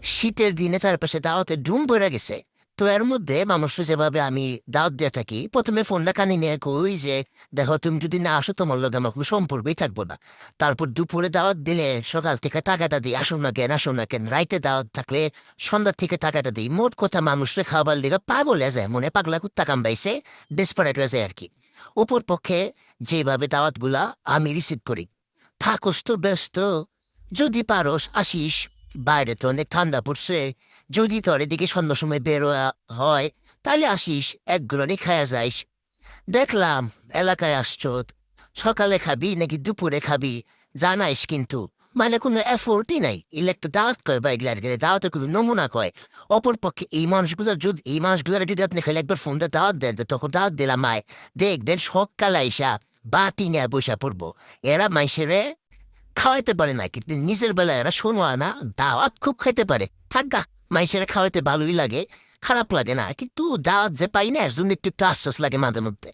শীতের দিনে চারপাশে দাওয়াতে ধুম পড়ে গেছে। তো এর মধ্যে মানুষ যেভাবে আমি দাওয়াত দিয়ে থাকি, প্রথমে ফোনটা কানে নিয়ে কই যে, দেখো তুমি যদি না আসো তোমার লগে আমার কোনো সম্পর্কই থাকবো না। তারপর দুপুরে দাওয়াত দিলে সকাল থেকে টাকাটা দিই, আসুন না কেন। রাইতে দাওয়াত থাকলে সন্ধ্যার থেকে টাকাটা দিই। মোট কথা মানুষের খাবার দিকে পাগল হয়ে যায়, মনে পাগলা কুত্তা কামড়াইছে, ডেসপারেট হয়ে যায় আর কি। উপর পক্ষে যেভাবে দাওয়াতগুলা আমি রিসিভ করি, থাকস তো ব্যস্ত, যদি পারস আসিস, বাইরে তো অনেক ঠান্ডা পড়ছে, যদি তোর এদিকে সন্ধ্যার সময় বেরোয়া হয় তাহলে আসিস, এক গ্রনি খায়া যাইস। দেখলাম এলাকায় আসছ, সকালে খাবি নাকি দুপুরে খাবি জানাইস, কিন্তু মানে কোনো এফোর্টই নাই। একটু দাওয়াত কয় বা এগুলার গেলে দাওয়াতের কোনো নমুনা কয়। অপরপক্ষে এই মানুষগুলোর যদি আপনি খেলে একবার ফোনটা দাওয়াত দেন যে তখন দাওয়াত দিলাম মায়, দেখবেন সকালে আইসা বাতি নিয়ে বসা পড়বো। এরা মাইসেরে খাওয়াইতে পারে না, কিন্তু নিজের বেলায় এরা শোনো না, দাওয়াত খুব খাইতে পারে। থাকা মাইসেরা খাওয়াইতে ভালোই লাগে, খারাপ লাগে না, কিন্তু দাওয়াত যে পাই না এর জন্য একটু একটু আফসোস লাগে মাঝে মধ্যে।